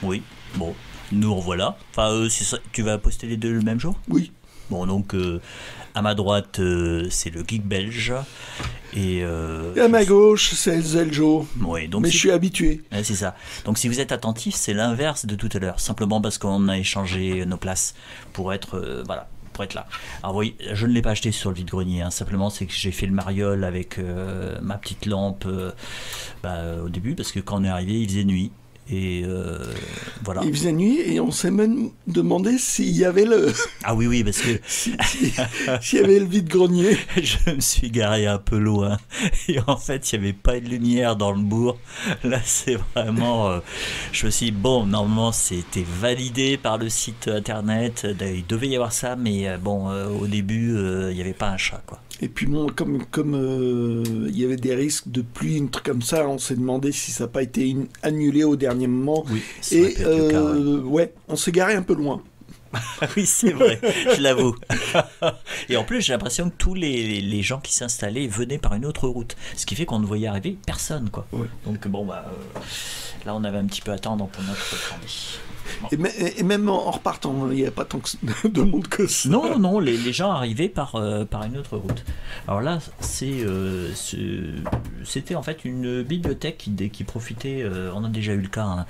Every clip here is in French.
Oui, bon, nous revoilà. Enfin, tu vas poster les deux le même jour? Oui. Bon, donc, à ma droite, c'est le geek belge. Et, Et à ma gauche, c'est Elzeljo. oui, donc Mais je suis habitué. ouais, c'est ça. Donc si vous êtes attentif, c'est l'inverse de tout à l'heure. Simplement parce qu'on a échangé nos places pour être, voilà, pour être là. Alors oui, je ne l'ai pas acheté sur le vide-grenier. Hein. Simplement, c'est que j'ai fait le mariole avec ma petite lampe au début, parce que quand on est arrivé, il faisait nuit. Et voilà. Il faisait nuit et on s'est même demandé s'il y avait le... Ah oui, oui, parce que s'il y avait le vide-grenier. je me suis garé un peu loin. Et en fait, il n'y avait pas de lumière dans le bourg. Là, c'est vraiment... je me suis dit, bon, normalement, c'était validé par le site internet. Il devait y avoir ça, mais bon, au début, il n'y avait pas un chat, quoi. Et puis bon, comme il y avait des risques de pluie, un truc comme ça, on s'est demandé si ça n'a pas été annulé au dernier moment. Oui, ça aurait et pu être le cas, oui. ouais, on s'est garé un peu loin. Oui, c'est vrai, je l'avoue. Et en plus, j'ai l'impression que tous les gens qui s'installaient venaient par une autre route. Ce qui fait qu'on ne voyait arriver personne, quoi. Ouais. Donc bon, là, on avait un petit peu à attendre pour notre train. Bon. Et même en repartant, il n'y avait pas tant de monde que ça. Non, non, les gens arrivaient par une autre route. Alors là, c'était en fait une bibliothèque qui profitait, on a déjà eu le cas, hein,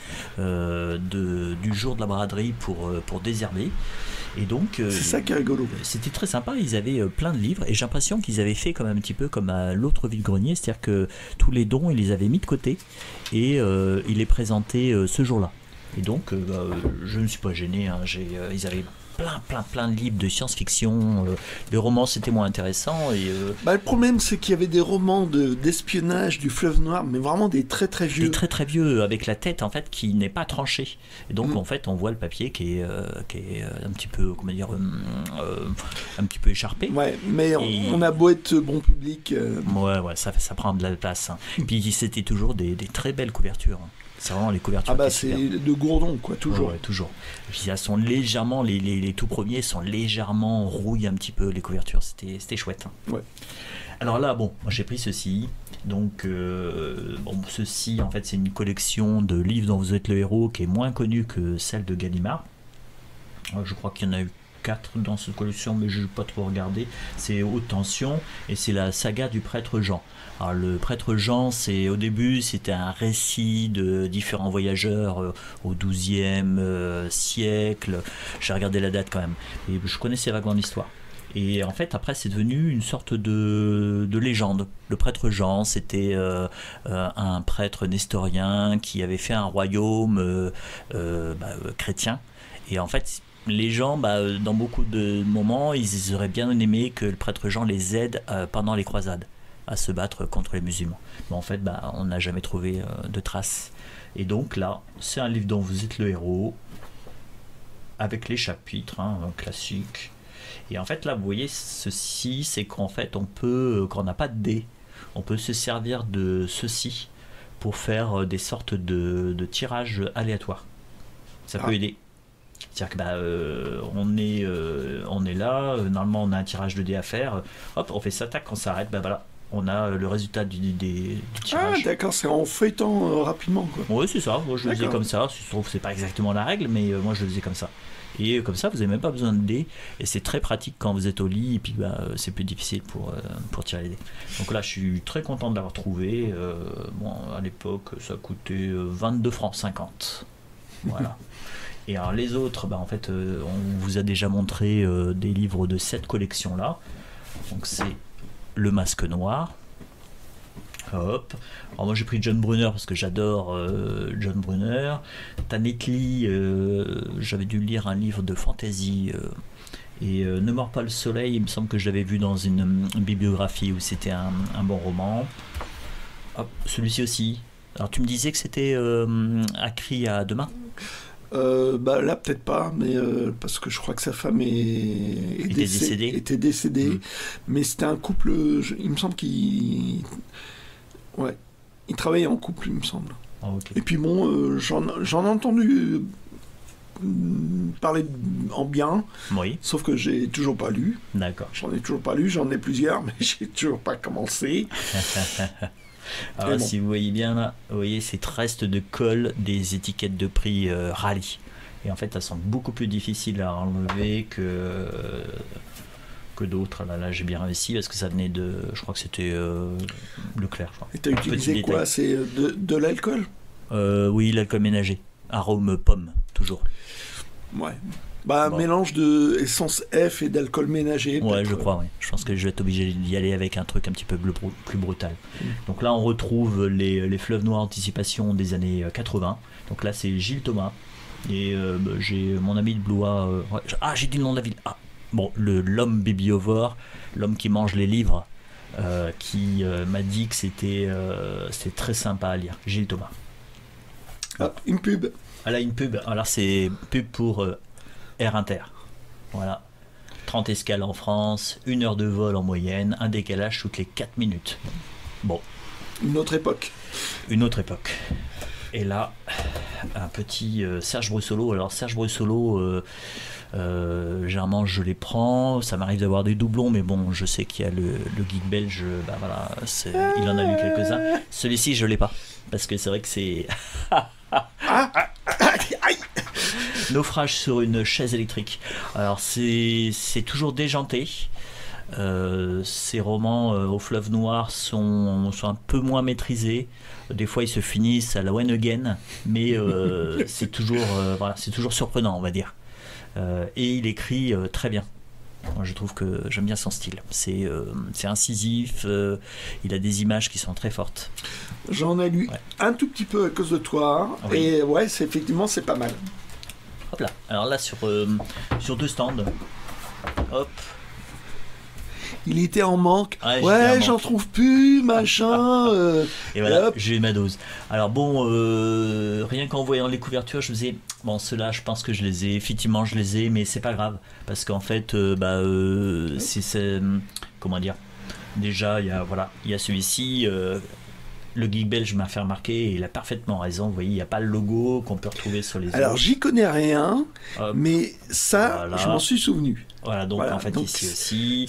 du jour de la braderie pour désherber. Et donc, c'est ça qui est rigolo. C'était très sympa, ils avaient plein de livres et j'ai l'impression qu'ils avaient fait comme un petit peu comme à l'autre vide-grenier, c'est-à-dire que tous les dons, ils les avaient mis de côté et ils les présentaient ce jour-là. Et donc, je ne suis pas gêné, hein, ils avaient plein de livres de science-fiction, les romans c'était moins intéressant. Et, le problème c'est qu'il y avait des romans d'espionnage du fleuve noir, mais vraiment des très très vieux. Des très très vieux, avec la tête en fait qui n'est pas tranchée. Et donc en fait on voit le papier qui est un petit peu, comment dire, un petit peu écharpé. Ouais, mais on a beau être bon public. Ouais, ça prend de la place. Hein. Puis c'était toujours des très belles couvertures. Hein. C'est vraiment les couvertures. C'est de Gourdon, quoi, toujours. Ouais, toujours. Et puis elles sont légèrement, les tout premiers sont légèrement rouillés un petit peu, les couvertures. C'était chouette. Hein. Ouais. Alors là, bon, moi j'ai pris ceci. Donc, ceci, en fait, c'est une collection de livres dont vous êtes le héros qui est moins connue que celle de Gallimard. Je crois qu'il y en a eu 4 dans cette collection, mais je n'ai pas trop regardé. C'est Haute Tension et c'est la saga du prêtre Jean. Alors, le prêtre Jean, au début, c'était un récit de différents voyageurs au XIIe siècle. J'ai regardé la date quand même. Et je connaissais vaguement l'histoire. Et en fait, après, c'est devenu une sorte de légende. Le prêtre Jean, c'était un prêtre nestorien qui avait fait un royaume chrétien. Et en fait, les gens, dans beaucoup de moments, ils auraient bien aimé que le prêtre Jean les aide pendant les croisades à se battre contre les musulmans. Mais en fait, on n'a jamais trouvé de traces. Et donc là, c'est un livre dont vous êtes le héros, avec les chapitres, hein, classiques. Et en fait, là, vous voyez, ceci, c'est qu'en fait, quand on n'a pas de dés, on peut se servir de ceci pour faire des sortes de tirages aléatoires. Ça peut aider. C'est-à-dire que on est là, normalement on a un tirage de dés à faire, hop, on fait ça, tac, quand ça s'arrête, voilà, on a le résultat du tirage. Ah d'accord, c'est en feuilletant rapidement, quoi. Oui, c'est ça, moi je le faisais comme ça, je trouve que c'est pas exactement la règle, mais moi je le faisais comme ça. Et comme ça, vous n'avez même pas besoin de dés, et c'est très pratique quand vous êtes au lit, et puis c'est plus difficile pour tirer les dés. Donc là, je suis très content de l'avoir trouvé. À l'époque, ça coûtait 22 francs 50. Voilà. Et alors les autres, en fait, on vous a déjà montré des livres de cette collection-là. Donc c'est Le Masque Noir. Hop. Alors moi j'ai pris John Brunner parce que j'adore John Brunner. Tanetli, j'avais dû lire un livre de fantasy. Et Ne mord pas le soleil, il me semble que je l'avais vu dans une bibliographie où c'était un bon roman. Hop, celui-ci aussi. Alors tu me disais que c'était À cri à deux mains. Là peut-être pas, mais parce que je crois que sa femme était décédée. Mais c'était un couple, il me semble qu'il travaillait en couple, il me semble. Ah, okay. Et puis bon, j'en ai entendu parler en bien, oui. Sauf que j'ai toujours pas lu. D'accord. J'en ai toujours pas lu, j'en ai plusieurs, mais j'ai toujours pas commencé. Alors si vous voyez bien là, vous voyez cette reste de colle des étiquettes de prix Rallye. Et en fait, elles sont beaucoup plus difficiles à enlever que d'autres. Là j'ai bien réussi parce que ça venait de, je crois que c'était Leclerc. Je crois. Et tu as utilisé quoi? C'est de l'alcool? Oui, l'alcool ménager. Arôme pomme, toujours. Ouais. Mélange de essence F et d'alcool ménager. Ouais, je crois, oui. Je pense que je vais être obligé d'y aller avec un truc un petit peu plus brutal. Donc là, on retrouve les fleuves noirs anticipation des années 80. Donc là, c'est Gilles Thomas. Et j'ai mon ami de Blois. J'ai dit le nom de la ville. L'homme bibliovore, l'homme qui mange les livres, qui m'a dit que c'était très sympa à lire. Gilles Thomas. Une pub. Voilà, une pub. Alors, c'est pub pour Air Inter. Voilà. 30 escales en France, 1 heure de vol en moyenne, un décalage toutes les 4 minutes. Bon. Une autre époque. Une autre époque. Et là, un petit Serge Brussolo. Alors, Serge Brussolo, généralement, je les prends. Ça m'arrive d'avoir des doublons, mais bon, je sais qu'il y a le geek belge. Il en a lu quelques-uns. Celui-ci, je l'ai pas. Parce que c'est vrai que c'est... Naufrage sur une chaise électrique. Alors, c'est toujours déjanté. Ces romans au fleuve noir sont un peu moins maîtrisés. Des fois ils se finissent à la one again, mais c'est toujours surprenant, on va dire. Et il écrit très bien. Moi, je trouve que j'aime bien son style. C'est incisif, il a des images qui sont très fortes. J'en ai lu un tout petit peu à cause de toi, et effectivement c'est pas mal. Hop là, alors là sur 2 stands, hop. Il était en manque. J'en trouve plus, machin. Et voilà, j'ai eu ma dose. Alors bon, rien qu'en voyant les couvertures, je me disais, bon, ceux-là, je pense que je les ai. Effectivement, je les ai, mais c'est pas grave. Parce qu'en fait, c'est comment dire. Déjà, il y a celui-ci. Le geek belge m'a fait remarquer, et il a parfaitement raison. Vous voyez, il n'y a pas le logo qu'on peut retrouver sur les autres. Alors, j'y connais rien, mais ça, je m'en suis souvenu. Voilà, donc en fait, ici aussi.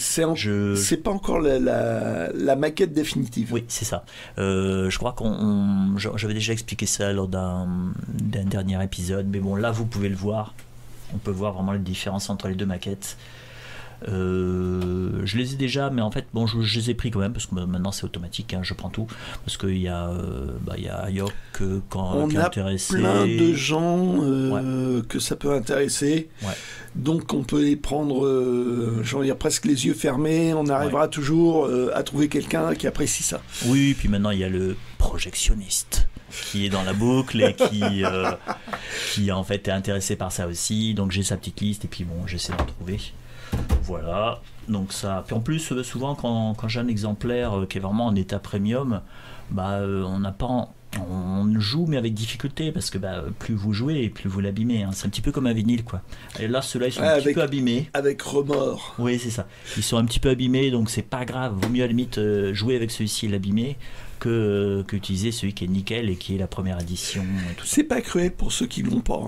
C'est pas encore la maquette définitive. Oui, c'est ça. Je crois j'avais déjà expliqué ça lors d'un dernier épisode, mais bon, là, vous pouvez le voir. On peut voir vraiment les différences entre les deux maquettes. Je les ai déjà, mais en fait bon, je les ai pris quand même parce que maintenant c'est automatique, je prends tout parce qu'il y a Ayok qui est intéressé. On a plein de gens que ça peut intéresser, donc on peut les prendre presque les yeux fermés. On arrivera toujours à trouver quelqu'un qui apprécie ça. Oui, puis maintenant il y a le projectionniste qui est dans la boucle et qui en fait est intéressé par ça aussi, donc j'ai sa petite liste et puis bon, j'essaie d'en trouver. Voilà, donc ça. Puis en plus, souvent quand j'ai un exemplaire qui est vraiment en état premium, on joue mais avec difficulté parce que plus vous jouez, plus vous l'abîmez. C'est un petit peu comme un vinyle, quoi. Et là, ceux-là, ils sont un petit peu abîmés. Avec remords. Oui, c'est ça. Ils sont un petit peu abîmés, donc c'est pas grave. Vaut mieux à la limite jouer avec celui-ci et l'abîmer que utiliser celui qui est nickel et qui est la première édition. C'est pas cruel pour ceux qui l'ont pas.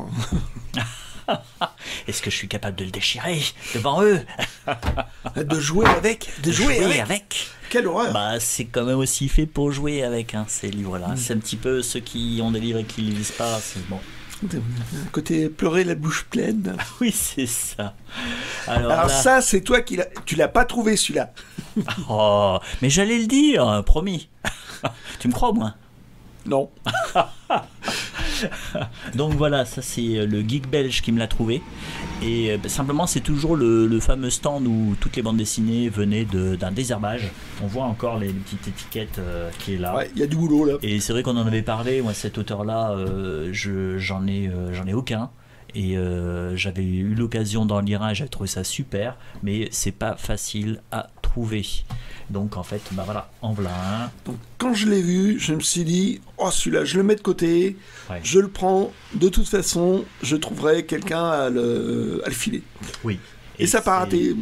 Est-ce que je suis capable de le déchirer devant eux? De jouer avec. Quelle horreur. C'est quand même aussi fait pour jouer avec ces livres-là. C'est un petit peu ceux qui ont des livres et qui ne les lisent pas. C'est bon. Côté pleurer la bouche pleine. Oui, c'est ça. Alors là... ça, c'est toi tu l'as pas trouvé celui-là. Oh, mais j'allais le dire, promis. Tu me crois au moins? Non. Donc voilà, ça c'est le geek belge qui me l'a trouvé. Et simplement, c'est toujours le fameux stand où toutes les bandes dessinées venaient d'un désherbage. On voit encore les petites étiquettes qui est là. Ouais, il y a du boulot là. Et c'est vrai qu'on en avait parlé. Moi, cet auteur-là, j'en ai aucun. Et j'avais eu l'occasion d'en lire un et j'avais trouvé ça super, mais c'est pas facile à trouver. Donc en fait, en voilà un. Donc quand je l'ai vu, je me suis dit, celui-là, je le mets de côté, je le prends. De toute façon, je trouverai quelqu'un à le filer. Oui. Et ça n'a pas raté.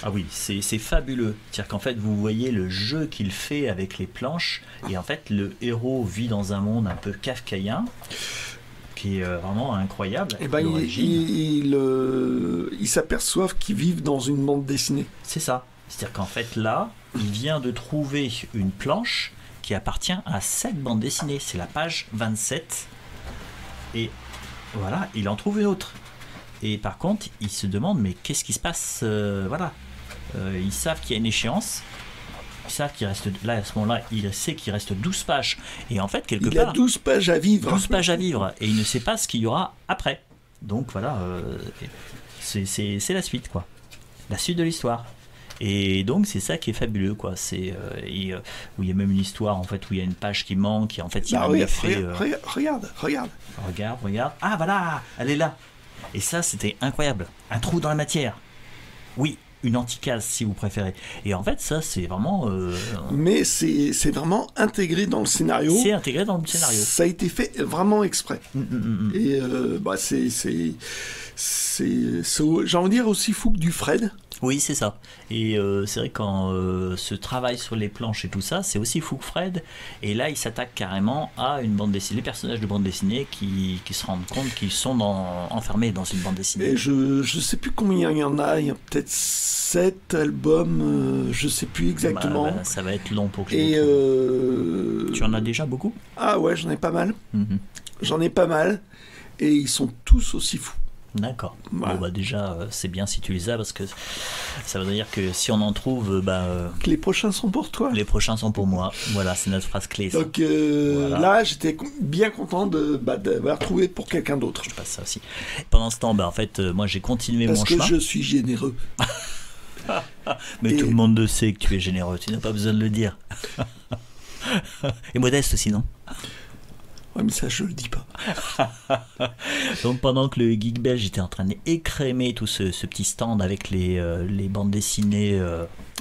Ah oui, c'est fabuleux. C'est-à-dire qu'en fait, vous voyez le jeu qu'il fait avec les planches, et en fait, le héros vit dans un monde un peu kafkaïen, qui est vraiment incroyable. Et ils s'aperçoivent qu'ils vivent dans une bande dessinée. C'est ça. C'est-à-dire qu'en fait, là, il vient de trouver une planche qui appartient à cette bande dessinée. C'est la page 27. Et voilà, il en trouve une autre. Et par contre, il se demande, mais qu'est-ce qui se passe voilà. Ils savent qu'il y a une échéance. Ils savent qu'il reste, là à ce moment-là, il sait qu'il reste 12 pages. Et en fait, quelque part... Il a 12 pages à vivre. 12 pages à vivre. Et il ne sait pas ce qu'il y aura après. Donc voilà, c'est la suite, quoi. La suite de l'histoire. Et donc c'est ça qui est fabuleux, quoi. C'est où il y a même une histoire en fait où il y a une page qui manque et en fait il a fait. Regarde. Ah voilà, elle est là. Et ça c'était incroyable. Un trou dans la matière. Oui, une anticase si vous préférez. Et en fait ça c'est vraiment. Mais c'est vraiment intégré dans le scénario. C'est intégré dans le scénario. Ça a été fait vraiment exprès. Et j'ai envie de dire aussi fou que du Fred. Oui, c'est ça. Et c'est vrai quand ce travail sur les planches et tout ça, c'est aussi fou que Fred. Et là, il s'attaque carrément à une bande dessinée, les personnages de bande dessinée qui se rendent compte qu'ils sont enfermés dans une bande dessinée. Et je sais plus combien il y en a. Il y a peut-être 7 albums. Je sais plus exactement. Ça va être long pour que je Tu en as déjà beaucoup? Ah ouais, j'en ai pas mal. J'en ai pas mal. Et ils sont tous aussi fous. D'accord. Bon bah déjà c'est bien si tu les as parce que ça veut dire que si on en trouve que les prochains sont pour toi. Les prochains sont pour moi. Voilà, c'est notre phrase clé. Ça. Donc voilà. Là j'étais bien content d'avoir trouvé pour quelqu'un d'autre. Je passe ça aussi. Pendant ce temps en fait moi j'ai continué mon chemin. Parce que je suis généreux. Mais tout le monde le sait que tu es généreux. Tu n'as pas besoin de le dire. Et modeste aussi, non? Ouais, mais ça, je le dis pas. Donc, pendant que le Geek Belge était en train d'écrémer tout ce petit stand avec les bandes dessinées.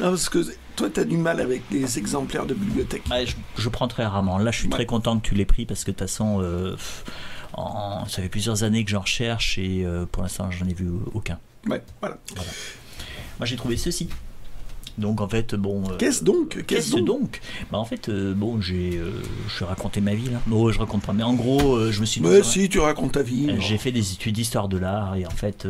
Parce que toi, tu as du mal avec les exemplaires de bibliothèque. Ouais, je prends très rarement. Là, je suis très content que tu l'aies pris parce que de toute façon, ça fait plusieurs années que j'en recherche et pour l'instant, j'en ai vu aucun. Ouais, voilà. Moi, j'ai trouvé ceci. Donc en fait bon. Qu'est-ce donc Bah en fait je vais raconter ma vie là. Non, je raconte pas. Mais en gros, je me suis. Mais si tu racontes ta vie. J'ai fait des études d'histoire de l'art et en fait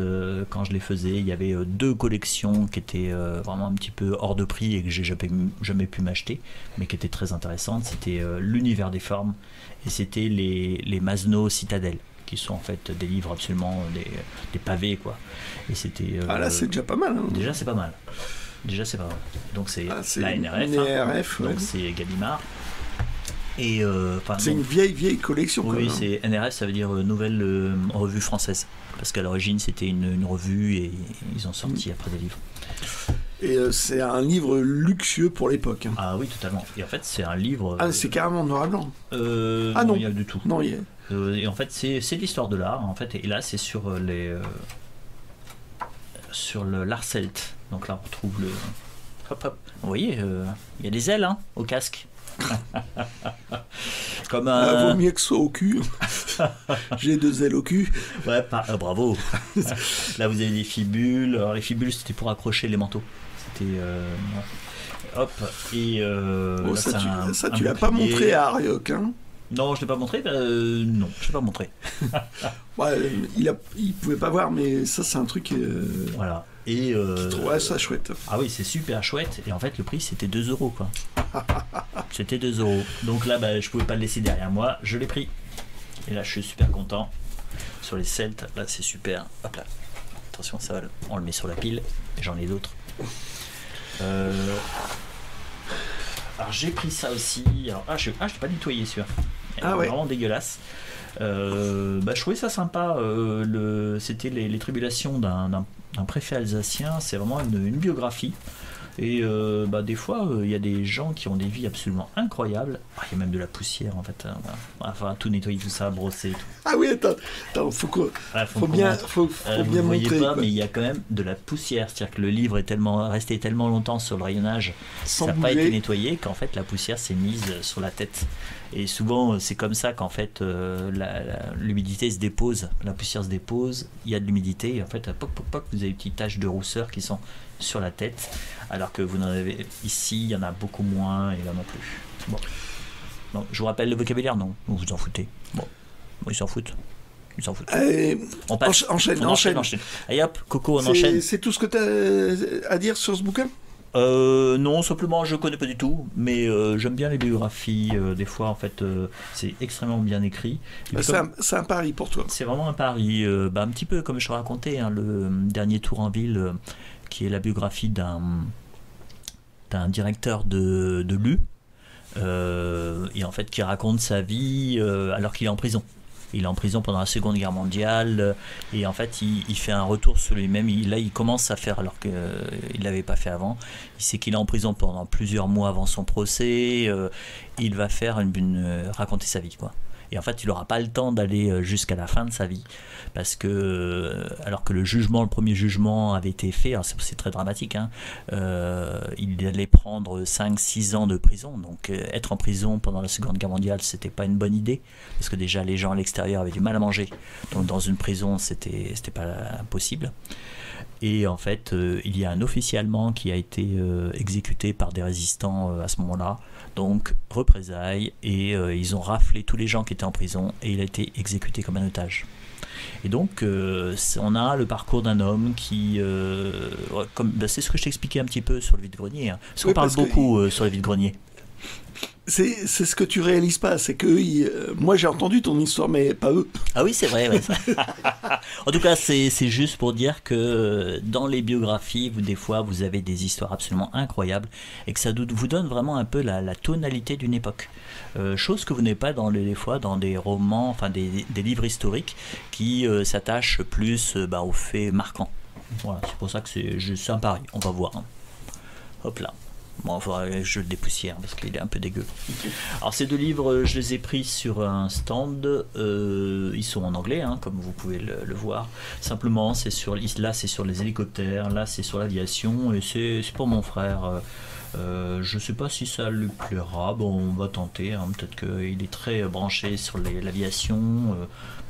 quand je les faisais, il y avait 2 collections qui étaient vraiment un petit peu hors de prix et que j'ai jamais pu m'acheter, mais qui étaient très intéressantes. C'était l'univers des formes et c'était les Masno Citadel, qui sont en fait des livres absolument des pavés quoi. Et c'était. Là c'est déjà pas mal. Hein. Déjà c'est pas mal. Donc c'est la NRF, ouais. Donc c'est Gallimard. Et c'est une vieille collection. Oui, quand même. c'est NRF, ça veut dire Nouvelle Revue Française, parce qu'à l'origine c'était une revue et ils ont sorti après des livres. Et c'est un livre luxueux pour l'époque. Hein. Ah oui, totalement. Et en fait c'est un livre. C'est carrément noir et blanc. Non, il y a du tout. Non, il y a. Et en fait c'est l'histoire de l'art en fait. Et là c'est sur l'art celte. Donc là on retrouve le. Hop. Vous voyez, il y a des ailes au casque. Comme un. Vaut mieux que ce soit au cul. J'ai 2 ailes au cul. Ouais, bravo. Là vous avez des fibules. Alors les fibules c'était pour accrocher les manteaux. C'était. Hop. Et. Ça tu l'as pas montré à Ariok, hein? Non, je l'ai pas montré. Non, je l'ai pas montré. Ouais, il pouvait pas voir, mais ça c'est un truc. Voilà. Et je trouvais ça chouette. Ah oui, c'est super chouette. Et en fait, le prix c'était 2 € quoi. C'était 2 €. Donc là, je pouvais pas le laisser derrière moi. Je l'ai pris. Et là, je suis super content. Sur les Celtes, là, c'est super. Hop là. Attention, ça va. On le met sur la pile. Et j'en ai d'autres. Alors j'ai pris ça aussi. Alors, je l'ai pas nettoyé celui-là. Ouais. Vraiment dégueulasse. Je trouvais ça sympa. C'était les tribulations d'un préfet alsacien. C'est vraiment une biographie. Et des fois, il y a des gens qui ont des vies absolument incroyables. Il y a même de la poussière en fait. Il va falloir tout nettoyer, tout ça, brosser. Tout. Ah oui, attends, faut bien vous montrer. Voyez pas, mais il y a quand même de la poussière. C'est-à-dire que le livre est resté tellement longtemps sur le rayonnage, ça n'a pas été nettoyé, qu'en fait la poussière s'est mise sur la tête. Et souvent, c'est comme ça qu'en fait l'humidité se dépose, la poussière se dépose, il y a de l'humidité, et en fait, vous avez des petites taches de rousseur qui sont sur la tête, alors que vous en avez ici, il y en a beaucoup moins, et là non plus. Bon. Donc, je vous rappelle le vocabulaire, non? Vous vous en foutez. Bon, ils s'en foutent. On passe. Enchaîne. Allez hop, Coco, on enchaîne. C'est tout ce que tu as à dire sur ce bouquin? Non, simplement je connais pas du tout, mais j'aime bien les biographies. Des fois, en fait, c'est extrêmement bien écrit. C'est un pari pour toi. C'est vraiment un pari. Un petit peu comme je te racontais, hein, le dernier tour en ville, qui est la biographie d'un directeur de l'U, et en fait qui raconte sa vie alors qu'il est en prison. Il est en prison pendant la Seconde Guerre mondiale, et en fait il fait un retour sur lui-même. Là il commence à faire, alors qu'il ne l'avait pas fait avant. Il sait qu'il est en prison pendant plusieurs mois avant son procès. Il va faire raconter sa vie, quoi. Et en fait, il n'aura pas le temps d'aller jusqu'à la fin de sa vie, parce que, alors que le premier jugement avait été fait, alors c'est très dramatique, hein, il allait prendre 5-6 ans de prison. Donc, être en prison pendant la Seconde Guerre mondiale, c'était pas une bonne idée, parce que déjà, les gens à l'extérieur avaient du mal à manger. Donc, dans une prison, c'était pas possible. Et en fait, il y a un officier allemand qui a été exécuté par des résistants à ce moment-là. Donc, représailles, et ils ont raflé tous les gens qui étaient en prison, et il a été exécuté comme un otage. Et donc, on a le parcours d'un homme qui... c'est ce que je t'expliquais un petit peu sur le vide-grenier. Hein. Parce qu'on parle beaucoup sur le vide-grenier. C'est ce que tu réalises pas, c'est que moi j'ai entendu ton histoire, mais pas eux. Ah oui, c'est vrai. Ouais. En tout cas, c'est juste pour dire que dans les biographies, des fois, vous avez des histoires absolument incroyables, et que ça vous donne vraiment un peu la tonalité d'une époque. Chose que vous n'avez pas des fois dans des romans, enfin des livres historiques qui s'attachent plus aux faits marquants. Voilà, c'est pour ça que c'est un pari. On va voir. Hein. Hop là. Bon, il faudra que je le dépoussière parce qu'il est un peu dégueu. Alors ces deux livres, je les ai pris sur un stand. Ils sont en anglais, hein, comme vous pouvez le voir. Simplement, là c'est sur les hélicoptères, là c'est sur l'aviation, et c'est pour mon frère. Je sais pas si ça lui plaira. Bon, on va tenter. Hein. Peut-être qu'il est très branché sur l'aviation.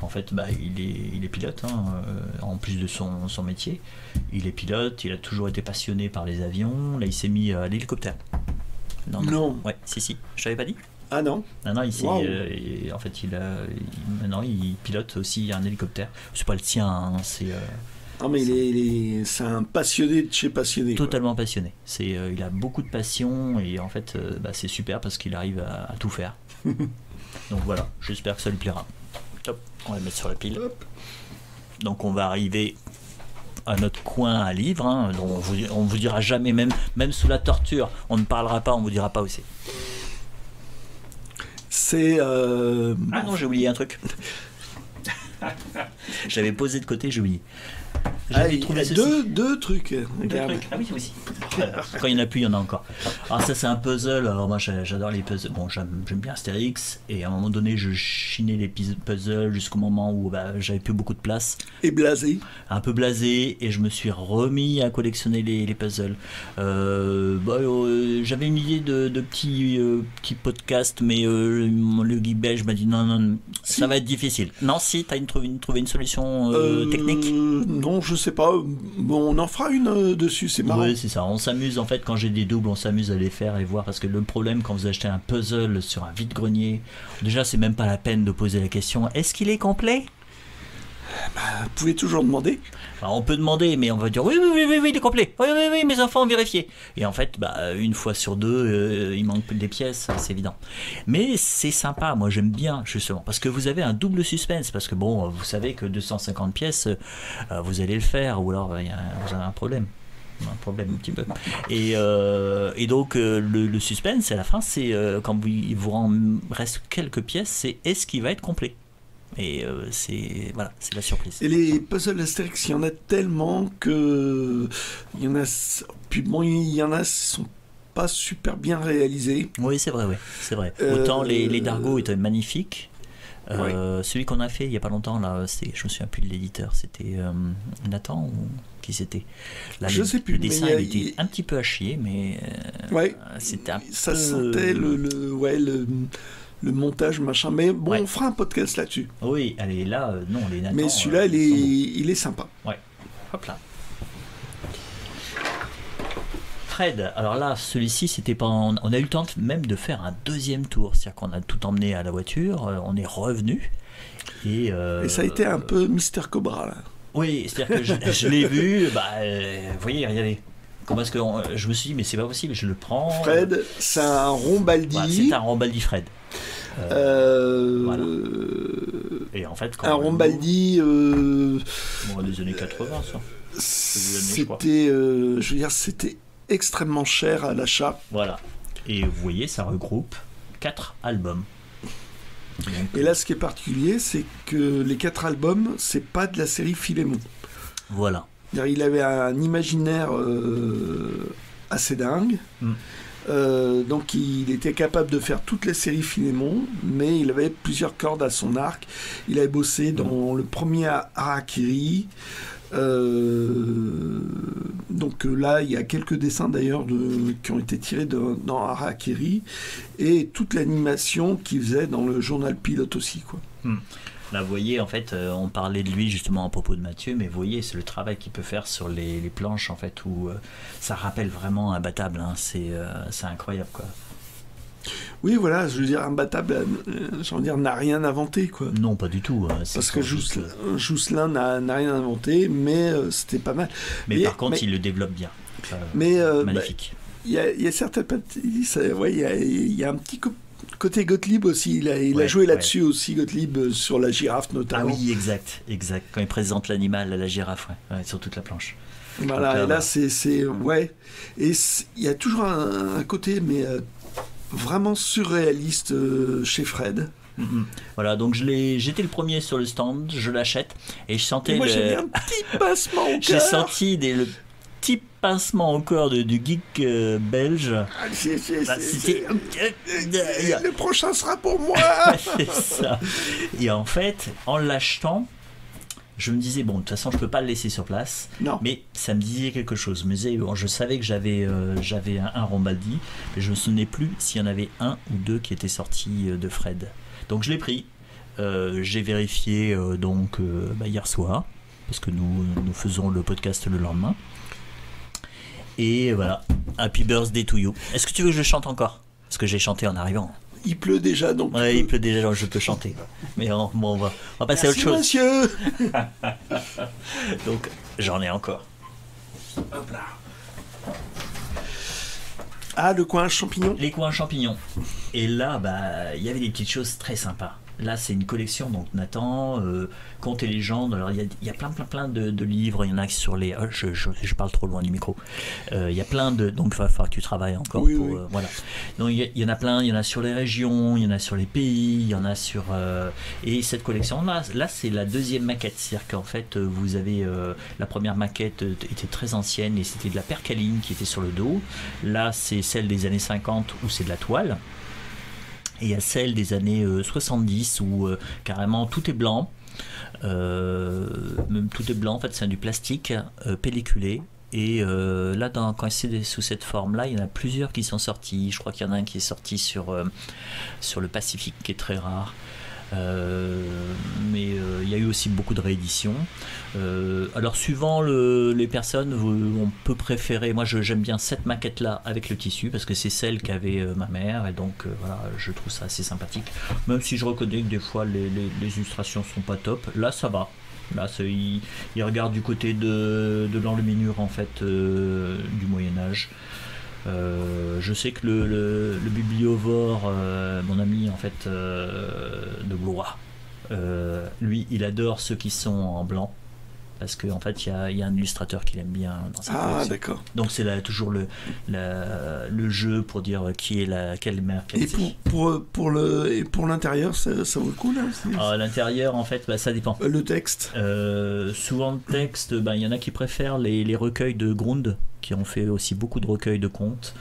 En fait, il est pilote, hein, en plus de son métier. Il est pilote, il a toujours été passionné par les avions. Là, il s'est mis à l'hélicoptère. Non. Ouais, si. Je t'avais pas dit ? Ah non. Non, il s'est. Wow. En fait, maintenant, il pilote aussi un hélicoptère. C'est pas le sien, hein, c'est. Ah, mais c'est un passionné de chez passionné. Totalement quoi. Passionné. Il a beaucoup de passion, et en fait, c'est super parce qu'il arrive à tout faire. Donc voilà, j'espère que ça lui plaira. Top. On va le mettre sur la pile. Hop. Donc on va arriver à notre coin à livres, hein, dont on vous dira jamais, même sous la torture, on ne parlera pas, on vous dira pas où c'est. C'est... Ah non, j'ai oublié un truc. J'avais posé de côté, j'ai oublié. J'avais trouvé deux trucs. Ah oui, aussi. Quand il n'y en a plus, il y en a encore. Alors ça, c'est un puzzle. Alors moi, j'adore les puzzles. Bon, j'aime bien Astérix, et à un moment donné, je chinais les puzzles jusqu'au moment où j'avais plus beaucoup de place. Et blasé. Un peu blasé, et je me suis remis à collectionner les puzzles. J'avais une idée de petits podcasts, mais le Guy belge m'a dit non, ça va être difficile. Non, si, t'as trouvé une solution technique ? Non, je sais pas. Bon, on en fera une dessus, c'est marrant. Oui, c'est ça. On s'amuse, en fait, quand j'ai des doubles, on s'amuse à les faire et voir, parce que le problème, quand vous achetez un puzzle sur un vide-grenier, déjà, c'est même pas la peine de poser la question, est-ce qu'il est complet ? Vous pouvez toujours demander. On peut demander, mais on va dire oui, il est complet. Oui, mes enfants ont vérifié. Et en fait, une fois sur deux, il manque des pièces, c'est évident. Mais c'est sympa, moi j'aime bien justement, parce que vous avez un double suspense, parce que bon, vous savez que 250 pièces, vous allez le faire, ou alors vous avez un problème. Un petit peu. Et donc le suspense à la fin, c'est quand il vous reste quelques pièces, c'est est-ce qu'il va être complet. Et c'est la surprise. Et les puzzles Astérix, il y en a tellement que il y en a qui sont pas super bien réalisés. Oui, c'est vrai. Autant les Dargo étaient magnifiques. Celui qu'on a fait il y a pas longtemps là, je me souviens plus de l'éditeur, c'était Nathan ou qui c'était là, je sais plus. Le dessin il était un petit peu à chier, mais c'était un ça peu... sentait le montage machin, mais bon, on fera un podcast là-dessus. Oui, allez, là non, les Nathan, mais celui-là il est sympa. Ouais, hop là. Fred, alors là, celui-ci, c'était pas. On a eu le temps même de faire un deuxième tour, c'est-à-dire qu'on a tout emmené à la voiture, on est revenu. Et ça a été un peu Mister Cobra là. Oui, c'est-à-dire que je l'ai vu, vous voyez, regardez. Parce que je me suis dit, mais c'est pas possible, je le prends. Fred, c'est un Rombaldi. Voilà, c'est un Rombaldi Fred. Voilà. Et en fait, un Rombaldi. Des années 80, ça. C'était, je veux dire, c'était extrêmement cher à l'achat. Voilà. Et vous voyez, ça regroupe 4 albums. Donc, et là, ce qui est particulier, c'est que les 4 albums, c'est pas de la série Philémon. Voilà. Il avait un imaginaire assez dingue. Donc il était capable de faire toutes les séries Philémon, mais il avait plusieurs cordes à son arc. Il avait bossé dans le premier Harakiri. Donc là, il y a quelques dessins d'ailleurs qui ont été tirés dans Harakiri, et toute l'animation qu'il faisait dans le journal Pilote aussi, quoi. Là, vous voyez, en fait, on parlait de lui justement à propos de Mathieu, mais vous voyez, c'est le travail qu'il peut faire sur les planches, en fait, où ça rappelle vraiment Imbattable, hein. C'est incroyable, quoi. Oui, voilà, je veux dire, Imbattable, n'a rien inventé, quoi. Non, pas du tout. Parce que Jousselin n'a rien inventé, mais c'était pas mal. Mais par contre, il le développe bien. Magnifique. Il y a certaines parties, il y a un petit côté Gottlieb aussi, il a joué là-dessus aussi, Gottlieb, sur la girafe notamment. Ah oui, exact. Quand il présente l'animal, la girafe, sur toute la planche. Voilà, donc, et là, c'est ouais. Et il y a toujours un côté, mais vraiment surréaliste chez Fred. Voilà, donc j'étais le premier sur le stand, je l'achète, et je sentais. Et moi, j'ai mis un petit pincement au cœur. J'ai senti le petit pincement au corps du geek belge. Le prochain sera pour moi. C'est ça. Et en fait, en l'achetant, je me disais, bon, de toute façon, je peux pas le laisser sur place. Non. Mais ça me disait quelque chose. Je savais que j'avais un Rombaldi, mais je me souvenais plus s'il y en avait un ou deux qui étaient sortis de Fred. Donc je l'ai pris. J'ai vérifié hier soir, parce que nous faisons le podcast le lendemain. Et voilà, Happy Birthday to you. Est-ce que tu veux que je chante encore? Parce que j'ai chanté en arrivant. Il pleut déjà, donc. Ouais, il pleut déjà, donc je peux chanter. Mais on va passer à autre chose. Monsieur. Donc, j'en ai encore. Hop là. Ah, le coin champignon. Les coins champignons. Et là, il y avait des petites choses très sympas. Là, c'est une collection, donc Nathan, Contes et légendes. Alors, il y a plein de livres. Il y en a sur les. Je parle trop loin du micro. Il y a plein de. Donc, il va falloir que tu travailles encore. Oui. Voilà. Donc, il y en a plein. Il y en a sur les régions, il y en a sur les pays, il y en a sur. Et cette collection-là, c'est la deuxième maquette. C'est-à-dire qu'en fait, vous avez. La première maquette était très ancienne et c'était de la percaline qui était sur le dos. Là, c'est celle des années 50 où c'est de la toile. Et il y a celle des années 70 où carrément tout est blanc. Même tout est blanc, en fait, c'est du plastique pelliculé. Et là, quand c'est sous cette forme-là, il y en a plusieurs qui sont sortis. Je crois qu'il y en a un qui est sorti sur le Pacifique, qui est très rare. Mais il y a eu aussi beaucoup de rééditions. Alors suivant les personnes, on peut préférer. Moi, j'aime bien cette maquette-là avec le tissu parce que c'est celle qu'avait ma mère, et donc voilà, je trouve ça assez sympathique. Même si je reconnais que des fois les illustrations sont pas top. Là, ça va. Là, il regarde du côté de l'enluminure en fait du Moyen Âge. Je sais que le bibliovore, mon ami en fait de Blois, lui il adore ceux qui sont en blanc parce qu'en fait il y a un illustrateur qui l'aime bien dans sa collection. Ah d'accord. Donc c'est là toujours le jeu pour dire qui est quelle marque. Et pour l'intérieur, ça vaut le coup là aussi. L'intérieur en fait ça dépend. Le texte. Souvent le texte, il y en a qui préfèrent les recueils de Grund, qui ont fait aussi beaucoup de recueils de contes.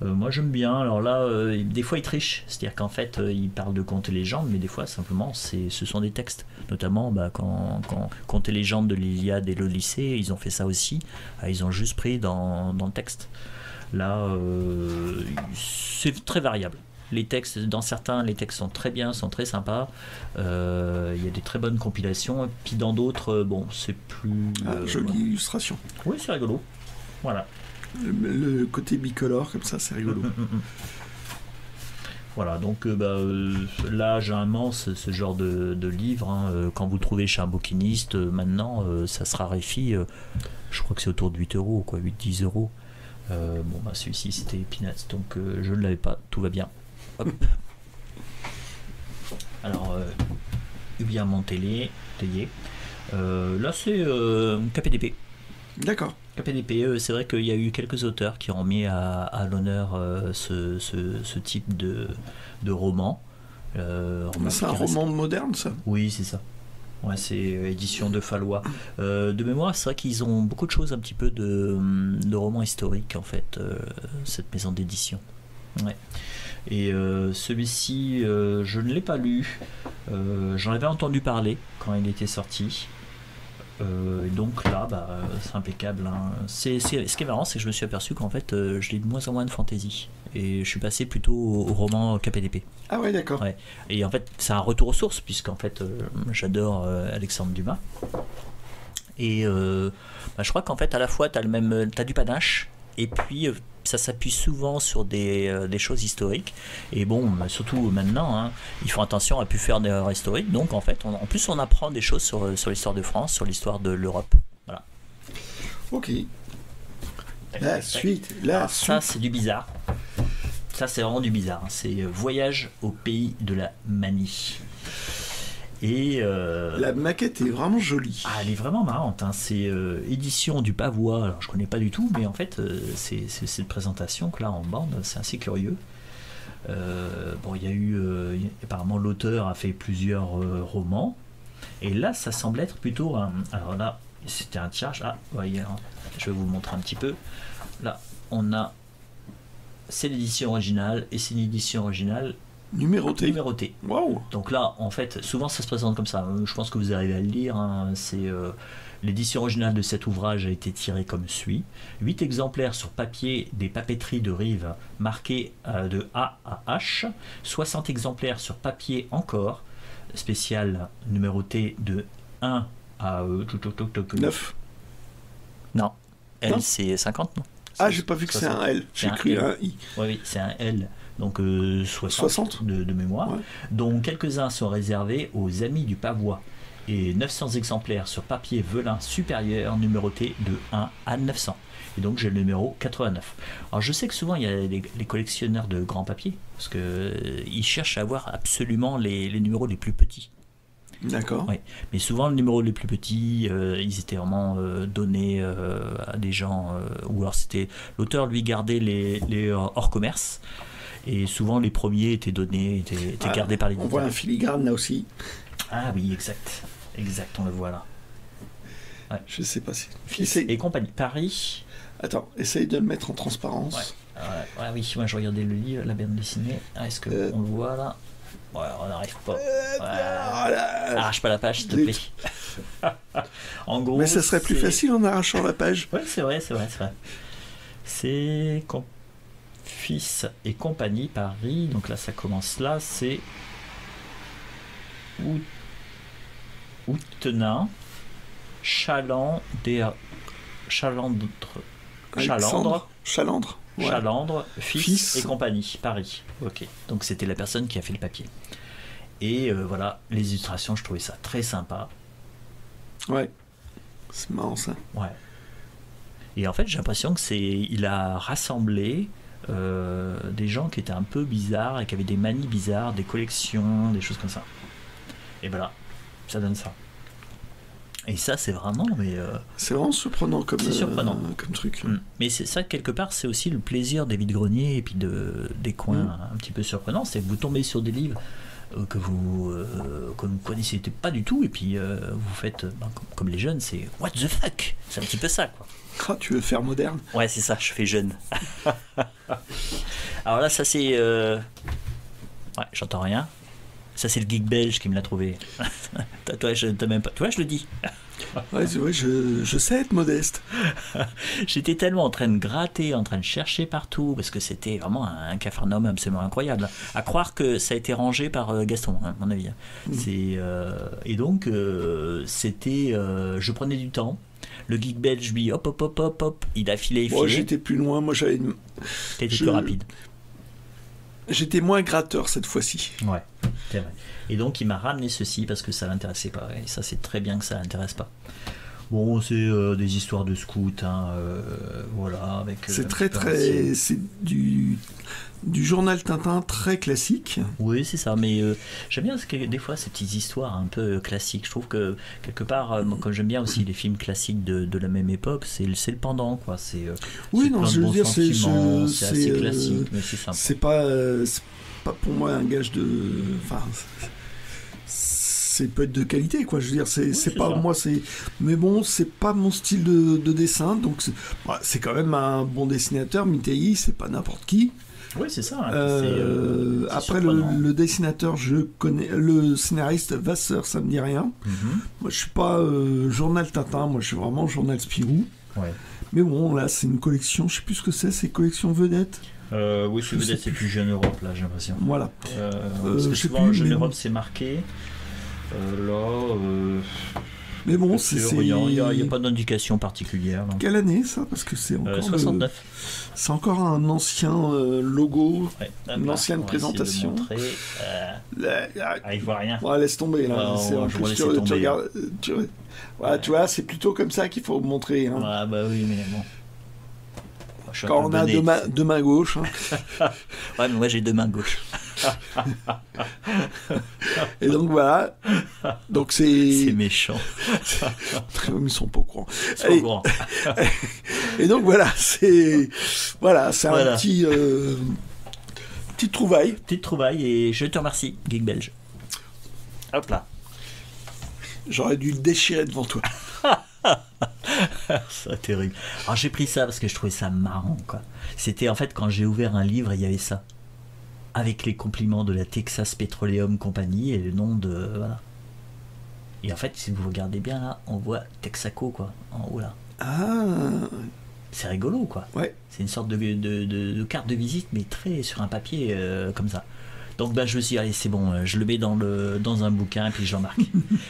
Moi j'aime bien. Alors là, des fois ils trichent, c'est-à-dire qu'en fait ils parlent de contes et légendes, mais des fois simplement ce sont des textes. Notamment quand Contes et légendes de l'Iliade et l'Odyssée, ils ont fait ça aussi. Ils ont juste pris dans le texte. Là, c'est très variable. Les textes, dans certains, les textes sont très bien, sont très sympas. Il y a des très bonnes compilations. Et puis dans d'autres, c'est plus. Jolie illustration. Oui, c'est rigolo. Voilà. Le côté bicolore, comme ça, c'est rigolo. Voilà, donc là, généralement, ce genre de livre, quand vous le trouvez chez un bouquiniste, maintenant, ça se raréfie. Je crois que c'est autour de 8 €, 8-10 €. Bon, bah, celui-ci c'était Peanuts, donc je ne l'avais pas, tout va bien. Hop. Alors, bien Montélé, là c'est KPDP. D'accord. KPDP, c'est vrai qu'il y a eu quelques auteurs qui ont mis à l'honneur ce type de roman. C'est un roman moderne, ça? Oui, c'est ça. Ouais, c'est édition de Fallois. De mémoire, c'est vrai qu'ils ont beaucoup de choses, un petit peu de romans historiques, en fait, cette maison d'édition. Ouais. Et celui-ci, je ne l'ai pas lu. J'en avais entendu parler quand il était sorti. Donc là, c'est impeccable. Hein. Ce qui est marrant, c'est que je me suis aperçu qu'en fait, je lis de moins en moins de fantasy. Et je suis passé plutôt au roman KPDP. Ah ouais, d'accord. Ouais. Et en fait, c'est un retour aux sources, puisqu'en fait, j'adore Alexandre Dumas. Et je crois qu'en fait, à la fois, t'as du panache, et puis ça s'appuie souvent sur des choses historiques. Et bon, surtout maintenant, hein, ils font attention à plus faire d'erreurs historiques. Donc en fait, en plus, on apprend des choses sur l'histoire de France, sur l'histoire de l'Europe. Voilà. Ok. La suite. Ça, c'est du bizarre. Ça, c'est vraiment du bizarre. C'est Voyage au pays de la manie. Et la maquette est vraiment jolie. Ah, elle est vraiment marrante. Hein. C'est édition du Pavois. Alors, je connais pas du tout, mais en fait, c'est cette présentation que là en bande, c'est assez curieux. Bon, il y a eu apparemment l'auteur a fait plusieurs romans. Et là, ça semble être plutôt alors là, c'était un tirage. Ah, voyez, hein, je vais vous montrer un petit peu. Là, on a. C'est l'édition originale et c'est une édition originale numérotée. Wow. Donc là, en fait, souvent ça se présente comme ça. Je pense que vous arrivez à le lire. Hein. C'est l'édition originale de cet ouvrage a été tirée comme suit 8 exemplaires sur papier des papeteries de Rives marqués de A à H, 60 exemplaires sur papier encore spécial numéroté de 1 à 9. Non, L non. C'est 50, non? Ah, j'ai pas vu que c'est un L, j'ai cru un I. Oui, c'est un L, donc 60 de mémoire. Ouais. dont quelques-uns sont réservés aux amis du Pavois, et 900 exemplaires sur papier velin supérieur numéroté de 1 à 900. Et donc j'ai le numéro 89. Alors je sais que souvent il y a les collectionneurs de grands papiers, parce qu'ils cherchent à avoir absolument les numéros les plus petits. D'accord. Oui. Mais souvent, le numéro les plus petits, ils étaient vraiment donnés à des gens, ou alors c'était l'auteur lui gardait les hors commerce, et souvent les premiers étaient donnés, étaient gardés par les. On voit un filigrane là aussi. Ah oui, exact, on le voit là. Ouais. Je sais pas si. Fils et compagnie, Paris. Attends, essaye de le mettre en transparence. Ouais, oui, moi je regardais le livre, la bande dessinée. Ah, est-ce qu'on le voit là? Ouais, on n'arrive pas. Arrache pas la page, s'il te plaît. En gros, mais ça serait plus facile en arrachant la page. Ouais, c'est vrai. C'est Fils et compagnie, Paris. Donc là, ça commence là. C'est Outenin, Chalandre, Ouais. Chalandre, Fils et compagnie, Paris. Ok, donc c'était la personne qui a fait le papier. Et voilà, les illustrations, je trouvais ça très sympa. Ouais, c'est marrant ça. Ouais. Et en fait, j'ai l'impression que il a rassemblé des gens qui étaient un peu bizarres et qui avaient des manies bizarres, des collections, des choses comme ça. Et voilà, ça donne ça. Et ça, c'est vraiment, c'est vraiment surprenant comme truc. Mais c'est ça, quelque part, c'est aussi le plaisir des vides-greniers et puis des coins un petit peu surprenants. C'est que vous tombez sur des livres que vous connaissez pas du tout, et puis vous faites, comme les jeunes, c'est what the fuck. C'est un petit peu ça, quoi. Ah, tu veux faire moderne? Ouais, c'est ça, je fais jeune. Alors là, ça c'est... Ouais, j'entends rien. Ça, c'est le geek belge qui me l'a trouvé. Toi, t'as même pas... Tu vois, je le dis. Ouais, je sais être modeste. J'étais tellement en train de gratter, en train de chercher partout, parce que c'était vraiment un capharnaüm absolument incroyable. À croire que ça a été rangé par Gaston, à mon avis. Et donc, c'était... je prenais du temps. Le geek belge, lui, hop, il a filé. Moi, j'étais plus loin. Moi, j'avais... T'étais plus rapide. J'étais moins gratteur cette fois-ci. Ouais, c'est vrai. Et donc il m'a ramené ceci parce que ça l'intéressait pas. Et ça, c'est très bien que ça l'intéresse pas. Bon, c'est des histoires de scouts, hein, voilà. Avec. C'est c'est du journal Tintin très classique. Oui, c'est ça, mais j'aime bien des fois ces petites histoires un peu classiques. Je trouve que quelque part, comme j'aime bien aussi les films classiques de la même époque, c'est le pendant, quoi. Oui, non, je veux dire, c'est assez classique, mais c'est sympa. C'est pas pour moi un gage de. Enfin, c'est peut être de qualité, quoi. Je veux dire, c'est pas ça. Moi, mais bon, c'est pas mon style de dessin, donc c'est quand même un bon dessinateur. Mitei, c'est pas n'importe qui. Oui, c'est ça. Après, le dessinateur, je connais. Le scénariste, Vasseur, ça me dit rien. Moi, je suis pas journal Tintin, moi, je suis vraiment journal Spirou. Ouais. Mais bon, là, c'est une collection, je sais plus ce que c'est collection vedette. Oui, c'est vedette, c'est plus Jeune Europe, là, j'ai l'impression. Voilà. Parce que souvent, Jeune Europe, c'est marqué. Mais bon, il n'y a pas d'indication particulière. Non. Quelle année ça? Parce que c'est encore 69. C'est encore un ancien logo, une ancienne présentation. Il voit rien. Ouais, laisse tomber là. Tu vois, c'est plutôt comme ça qu'il faut montrer. Hein. Ah bah oui, mais bon. Quand on a deux mains gauches. Hein. Ouais, mais moi j'ai deux mains gauches. Et donc voilà. Donc c'est méchant. Ils sont pas au courant. Et donc voilà, c'est un petit petite trouvaille. Petite trouvaille et je te remercie, Geek Belge. Hop là. J'aurais dû le déchirer devant toi. C'est terrible. Alors j'ai pris ça parce que je trouvais ça marrant, quoi. C'était en fait quand j'ai ouvert un livre, il y avait ça. Avec les compliments de la Texas Petroleum Company et le nom de. Voilà. Et en fait, si vous regardez bien là, on voit Texaco, quoi, en haut là. Ah. C'est rigolo, quoi. Ouais. C'est une sorte de carte de visite, mais très sur un papier comme ça. Donc ben, je me suis dit, allez, c'est bon, je le mets dans un bouquin et puis j'en marque.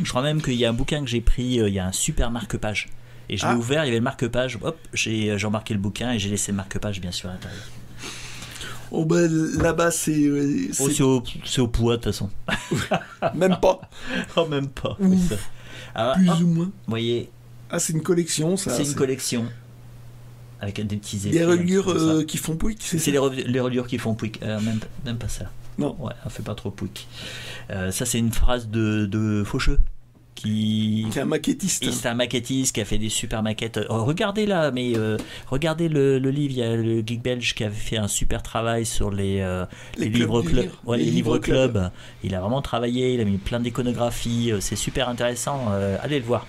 Je crois même qu'il y a un bouquin que j'ai pris, il y a un super marque-page. Et je l'ai ouvert, il y avait le marque-page, hop, j'ai embarqué le bouquin et j'ai laissé le marque-page bien sûr à l'intérieur. Oh ben là-bas c'est au poids de toute façon. Même pas. Oh, même pas. Alors, plus ou moins. Vous voyez. Ah, c'est une collection, ça. C'est une collection. Avec des petits effets. Des reliures qui font pouic, c'est les reliures qui font pouic. Même pas ça. Non. Ouais, on fait pas trop pouic. Ça, c'est une phrase de Faucheux. Qui est un maquettiste. C'est un maquettiste qui a fait des super maquettes. Regardez là, mais regardez le livre. Il y a le Geek Belge qui avait fait un super travail sur les livres clubs. Ouais, les livres clubs. Il a vraiment travaillé. Il a mis plein d'iconographies. C'est super intéressant. Allez le voir.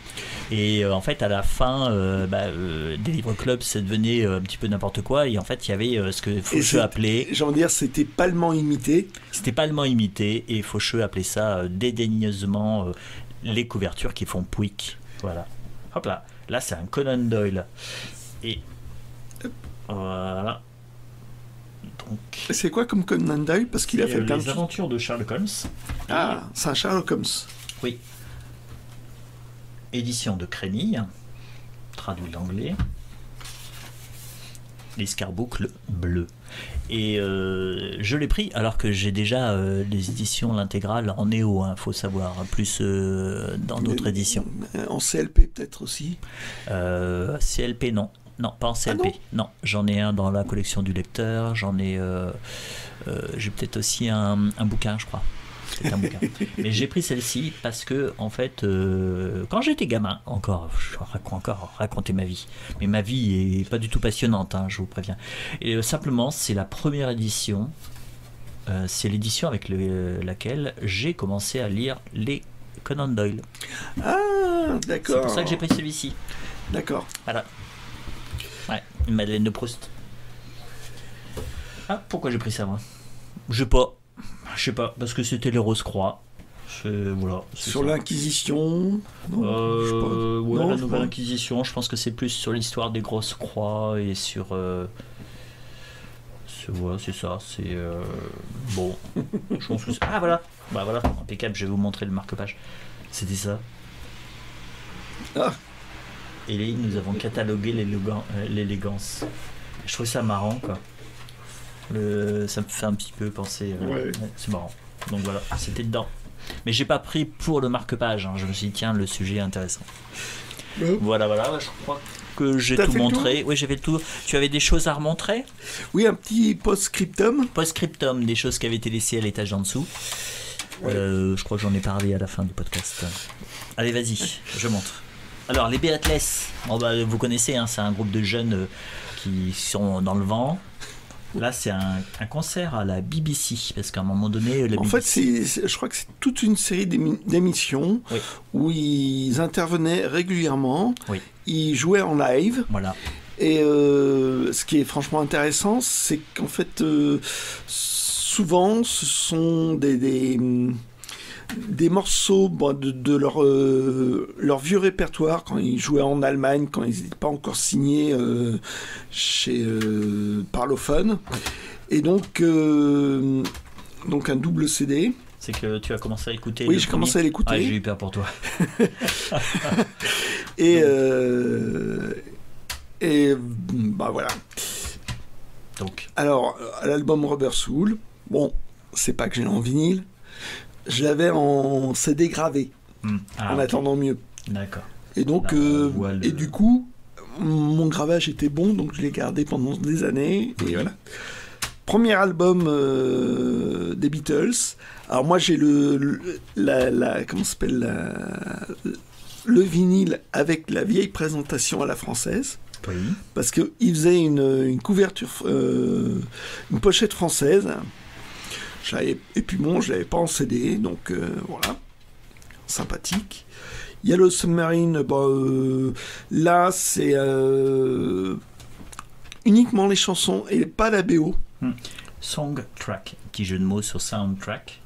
Et en fait, à la fin, des livres clubs, ça devenait un petit peu n'importe quoi. Et en fait, il y avait ce que Faucheux appelait. J'ai envie de dire, c'était palement imité. C'était palement imité. Et Faucheux appelait ça dédaigneusement. Les couvertures qui font pouic. Voilà. Hop là. Là, c'est un Conan Doyle. Et voilà. Donc. C'est quoi comme Conan Doyle? Parce qu'il a fait plein de aventures de Sherlock Holmes. Ah, c'est un Sherlock Holmes. Oui. Édition de Crénille. Traduit d'anglais. L'escarboucle bleu. Et je l'ai pris alors que j'ai déjà les éditions, l'intégrale en néo, hein, faut savoir, plus dans d'autres éditions. En CLP peut-être aussi. CLP non, pas en CLP. Non, j'en ai un dans la collection du lecteur, j'en ai, j'ai peut-être aussi un bouquin, je crois. C'est un bouquin. Mais j'ai pris celle-ci parce que en fait, quand j'étais gamin, je raconter ma vie, mais ma vie est pas du tout passionnante, hein, je vous préviens. Et simplement, c'est la première édition, c'est l'édition avec laquelle j'ai commencé à lire les Conan Doyle. Ah, d'accord. C'est pour ça que j'ai pris celui-ci. D'accord. Voilà. Ouais, une Madeleine de Proust. Ah, pourquoi j'ai pris ça moi? Je sais pas, parce que c'était les Rose-Croix. Voilà, sur ça. L'Inquisition la Nouvelle Inquisition, je pense que c'est plus sur l'histoire des grosses croix et sur. Voilà, c'est ça. C'est. Bon. Je pense que c'est... Ah voilà. Bah voilà, impeccable, je vais vous montrer le marque-page. C'était ça. Ah. Et là, nous avons catalogué l'élégance. Je trouve ça marrant, quoi. Ça me fait un petit peu penser. Ouais. C'est marrant. Donc voilà, c'était dedans. Mais j'ai pas pris pour le marque-page. Hein. Je me suis dit, tiens, le sujet est intéressant. Voilà, je crois que j'ai tout montré. Oui, j'ai fait le tour. Tu avais des choses à remontrer? Oui, un petit post-scriptum. Post-scriptum, des choses qui avaient été laissées à l'étage en dessous. Ouais. Je crois que j'en ai parlé à la fin du podcast. Allez, vas-y, je montre. Alors, les Beatles, vous connaissez, hein, c'est un groupe de jeunes qui sont dans le vent. Là, c'est un concert à la BBC, parce qu'à un moment donné... En fait, je crois que c'est toute une série d'émissions où ils intervenaient régulièrement, ils jouaient en live. Voilà. Et ce qui est franchement intéressant, c'est qu'en fait, souvent, ce sont des morceaux de leur vieux répertoire quand ils jouaient en Allemagne, quand ils n'étaient pas encore signés chez Parlophone. Et donc un double CD. C'est que tu as commencé à écouter. Oui, j'ai commencé à l'écouter. Ah, j'ai eu peur pour toi. Et voilà. Donc. Alors, l'album Rubber Soul, bon, c'est pas que j'ai en vinyle. Je l'avais en CD gravé, en attendant mieux. D'accord. Et donc, et du coup, mon gravage était bon, donc je l'ai gardé pendant des années. Et voilà. Premier album des Beatles. Alors moi, j'ai comment s'appelle le vinyle avec la vieille présentation à la française. Oui. Parce qu'il faisait une couverture, une pochette française. Et puis bon, je l'avais pas en CD, donc voilà, sympathique. Yellow Submarine, là c'est uniquement les chansons et pas la BO. Songtrack, petit jeu de mots sur soundtrack.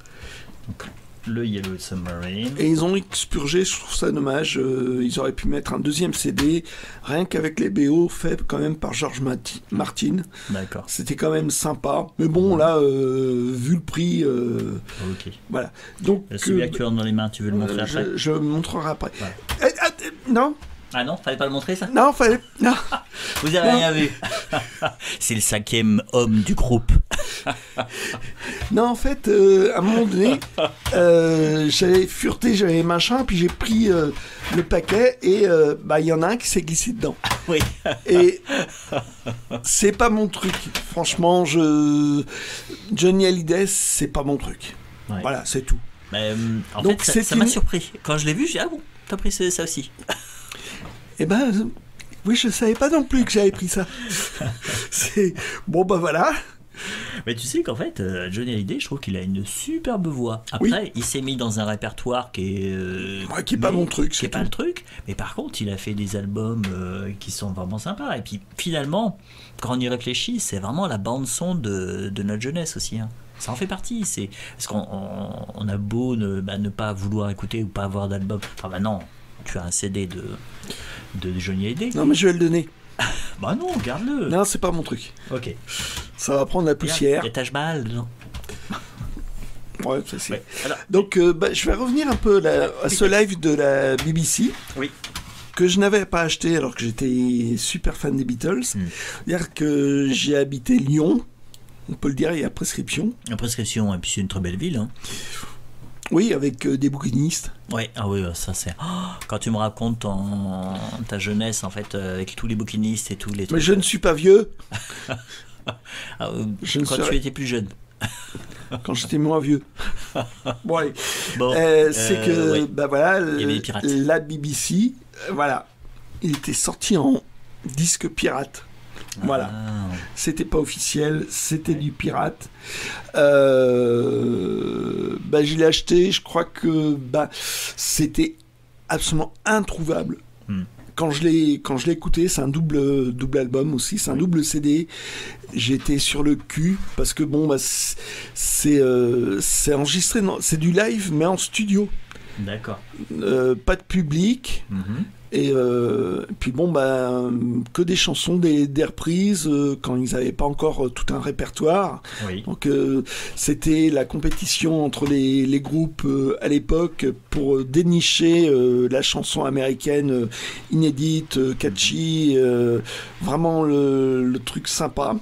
Donc, le Yellow Submarine. Et ils ont expurgé, je trouve ça dommage. Ils auraient pu mettre un deuxième CD, rien qu'avec les BO faits quand même par George Martin. D'accord. C'était quand même sympa. Mais bon, là, vu le prix. Ok. Voilà. Donc, celui que tu as dans les mains, tu veux le montrer après? Je le montrerai après. Ouais. Non. Ah non, fallait pas le montrer ça? Non, fallait. Non. Vous avez rien vu. C'est le 5e homme du groupe. Non, en fait, à un moment donné, j'avais fureté, j'avais machin, puis j'ai pris le paquet et il y en a un qui s'est glissé dedans. Oui. Et c'est pas mon truc. Franchement, Johnny Hallyday, c'est pas mon truc. Ouais. Voilà, c'est tout. Mais, en fait, ça m'a surpris. Quand je l'ai vu, j'ai dit, ah bon, t'as pris ça aussi. Eh ben, oui, je savais pas non plus que j'avais pris ça. C'est bon, voilà. Mais tu sais qu'en fait, Johnny Hallyday, je trouve qu'il a une superbe voix. Après, il s'est mis dans un répertoire qui est... qui est pas mon truc. Qui est pas le truc. Mais par contre, il a fait des albums qui sont vraiment sympas. Et puis, finalement, quand on y réfléchit, c'est vraiment la bande-son de notre jeunesse aussi. Hein. Ça en fait partie. Parce qu'on a beau ne pas vouloir écouter ou pas avoir d'album. Enfin, non, tu as un CD de Johnny Hallyday. Non, mais je vais le donner. Bah non, garde-le. Non, c'est pas mon truc. Ok. Ça va prendre la poussière. Il y a Taj Mahal dedans. Ouais, ça c'est. Ouais. Alors, donc, je vais revenir un peu à ce live de la BBC. Oui. Que je n'avais pas acheté alors que j'étais super fan des Beatles. C'est-à-dire que j'ai habité Lyon. On peut le dire, il y a prescription. La prescription, et puis c'est une très belle ville. Hein. Oui, avec des bouquinistes. Ouais, ah oui, ça c'est. Oh, quand tu me racontes ta jeunesse, en fait, avec tous les bouquinistes et tous les trucs. Mais je ne suis pas vieux. Quand tu étais plus jeune. Quand j'étais moins vieux. Bon, allez. Bon, c'est que, voilà, il y avait des pirates. La BBC, voilà, il était sorti en disque pirate. Voilà, c'était pas officiel, c'était du pirate. Je l'ai acheté, je crois que c'était absolument introuvable. Quand je l'ai écouté, c'est un double album aussi, c'est un double CD. J'étais sur le cul parce que c'est enregistré, c'est du live mais en studio. D'accord. Pas de public. Et puis que des chansons, des reprises quand ils n'avaient pas encore tout un répertoire. Oui. Donc c'était la compétition entre les groupes à l'époque pour dénicher la chanson américaine inédite, catchy, vraiment le truc sympa.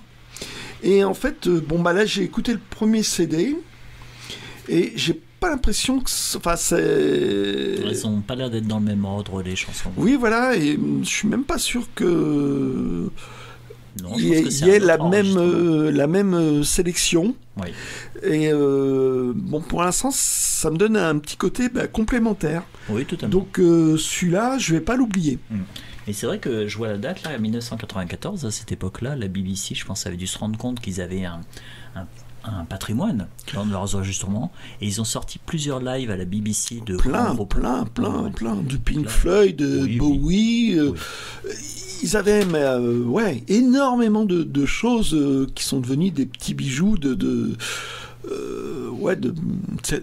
Et en fait, là j'ai écouté le premier CD et j'ai pas pas l'impression que... Enfin, c'est... Ils ont pas l'air d'être dans le même ordre, les chansons. Oui, voilà, et je suis même pas sûr que... Non, il y ait la même sélection. Oui. Et bon, pour l'instant, ça me donne un petit côté complémentaire. Oui, totalement. Donc celui-là, je vais pas l'oublier. Et c'est vrai que je vois la date, là, en 1994, à cette époque-là, la BBC, je pense, avait dû se rendre compte qu'ils avaient un patrimoine dans leurs enregistrements, et ils ont sorti plusieurs lives à la BBC de plein. Du Pink Floyd, de Bowie. Ils avaient énormément de choses qui sont devenues des petits bijoux de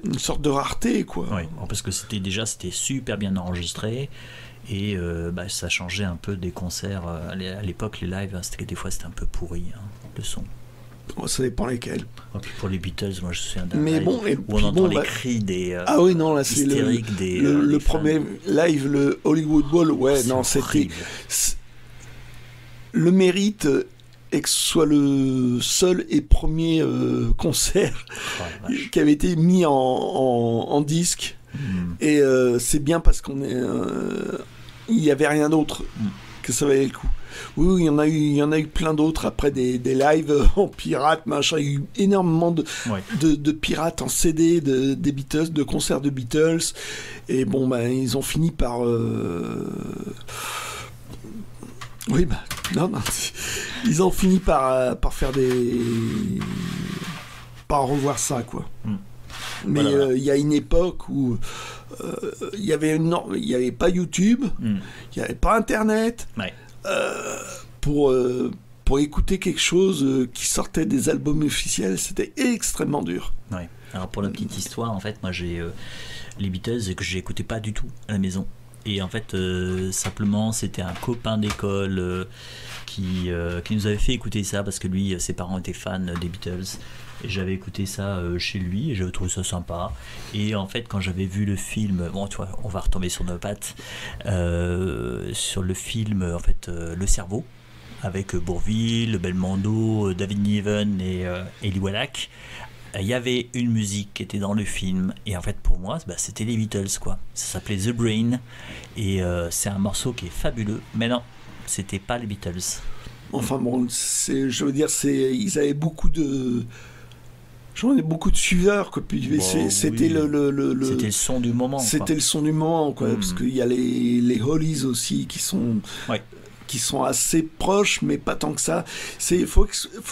une sorte de rareté, quoi. Oui, parce que c'était super bien enregistré, et ça changeait un peu des concerts. À l'époque, les lives, des fois c'était un peu pourri, le son. Ça dépend lesquels. Et puis pour les Beatles, moi je suis un mais live bon, où on entend les cris des ah oui, non, là c'est hystériques le premier live, le Hollywood Bowl. C'était le mérite et que ce soit le seul et premier concert qui avait été mis en disque. Et c'est bien parce il n'y avait rien d'autre que ça valait le coup. Oui, il y en a eu plein d'autres après des lives en pirate, machin. Il y a eu énormément de pirates en CD des Beatles, de concerts de Beatles. Et bon, ils ont fini par... Oui, ils ont fini par faire par revoir ça, quoi. Mais il y a une époque où il y avait pas YouTube, il y avait pas Internet. Pour écouter quelque chose qui sortait des albums officiels, c'était extrêmement dur. Ouais. Alors pour la petite histoire, en fait, moi j'ai les Beatles que j'écoutais pas du tout à la maison. Et en fait, simplement, c'était un copain d'école qui nous avait fait écouter ça parce que lui, ses parents étaient fans des Beatles. Et j'avais écouté ça chez lui et j'avais trouvé ça sympa. Et en fait, quand j'avais vu le film, bon, tu vois, on va retomber sur nos pattes, sur le film, en fait, Le Cerveau, avec Bourvil, Belmondo, David Niven et Eli Wallach. Il y avait une musique qui était dans le film et en fait pour moi c'était les Beatles, quoi. Ça s'appelait The Brain et c'est un morceau qui est fabuleux, mais non, c'était pas les Beatles. Enfin bon, je veux dire, ils avaient beaucoup de... J'en ai beaucoup de suiveurs, quoi. Puis c'était c'était le son du moment. C'était le son du moment, quoi. Parce qu'il y a les Hollies aussi qui sont... qui sont assez proches, mais pas tant que ça. Faut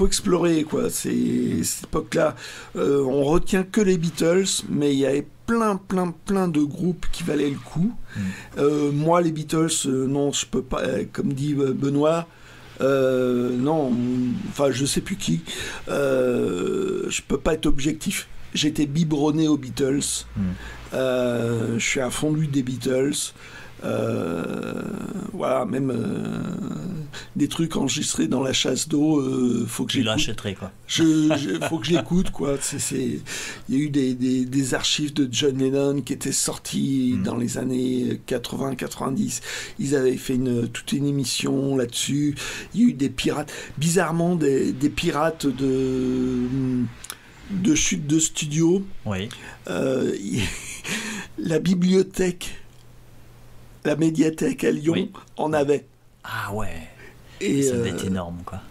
explorer, quoi. Cette époque-là, on retient que les Beatles, mais il y avait plein de groupes qui valaient le coup. Moi, les Beatles, non, je peux pas, comme dit Benoît, non, enfin, je sais plus qui, je peux pas être objectif. J'étais biberonné aux Beatles. Je suis un fondu des Beatles. Voilà, même des trucs enregistrés dans la chasse d'eau, faut que j'écoute. Tu l'achèterais, quoi. Faut que j'écoute, quoi. Il y a eu des archives de John Lennon qui étaient sorties dans les années 80-90. Ils avaient fait toute une émission là-dessus. Il y a eu des pirates, bizarrement des pirates de chute de studio. Oui. La bibliothèque, la médiathèque à Lyon en avait. Ah ouais. Et ça devait être énorme, quoi.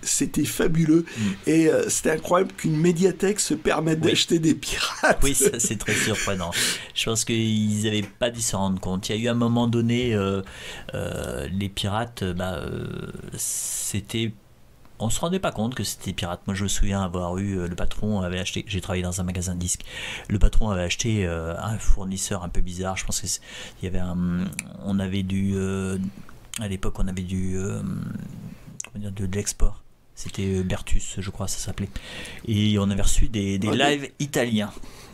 C'était fabuleux. Et c'était incroyable qu'une médiathèque se permette d'acheter des pirates. Oui, ça c'est très surprenant. Je pense qu'ils n'avaient pas dû s'en rendre compte. Il y a eu un moment donné, les pirates, c'était... On se rendait pas compte que c'était pirate. Moi, je me souviens avoir eu le patron avait acheté. J'ai travaillé dans un magasin de disques. Le patron avait acheté un fournisseur un peu bizarre. Je pense que il y avait on avait à l'époque, on avait de l'export. C'était Bertus, je crois, ça s'appelait. Et on avait reçu des lives italiens.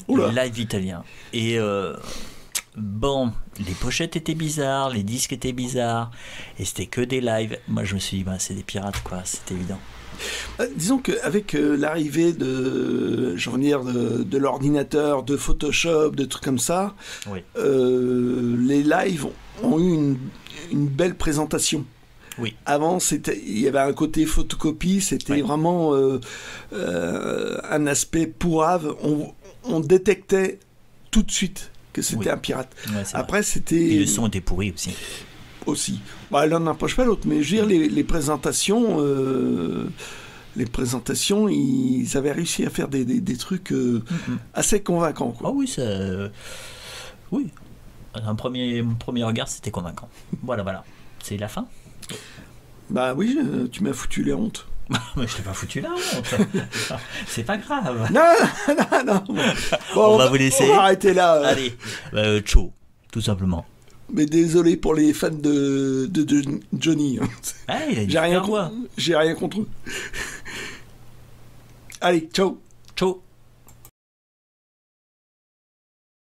Des lives italiens. Et bon, les pochettes étaient bizarres, les disques étaient bizarres, et c'était que des lives. Moi, je me suis dit, c'est des pirates, quoi, c'est évident. Disons qu'avec l'arrivée de l'ordinateur, de Photoshop, de trucs comme ça, les lives ont eu une belle présentation. Oui. Avant, il y avait un côté photocopie, c'était vraiment un aspect pourrave. on détectait tout de suite que c'était un pirate. Ouais, après, c'était... Et le son était pourri aussi. Bah, l'un n'empêche pas l'autre, mais je veux dire, les présentations... ils avaient réussi à faire des trucs assez convaincants, quoi. Ah oui, ça... Oui. Un premier regard, c'était convaincant. Voilà. C'est la fin. Bah oui, tu m'as foutu les hontes. Mais je t'ai pas foutu la honte. C'est pas grave. Non. Bon, on va vous laisser. On va arrêter là. Allez, ciao, tout simplement. Mais désolé pour les fans de Johnny. Ah, il a dit j'ai rien contre eux. Allez, ciao. Ciao.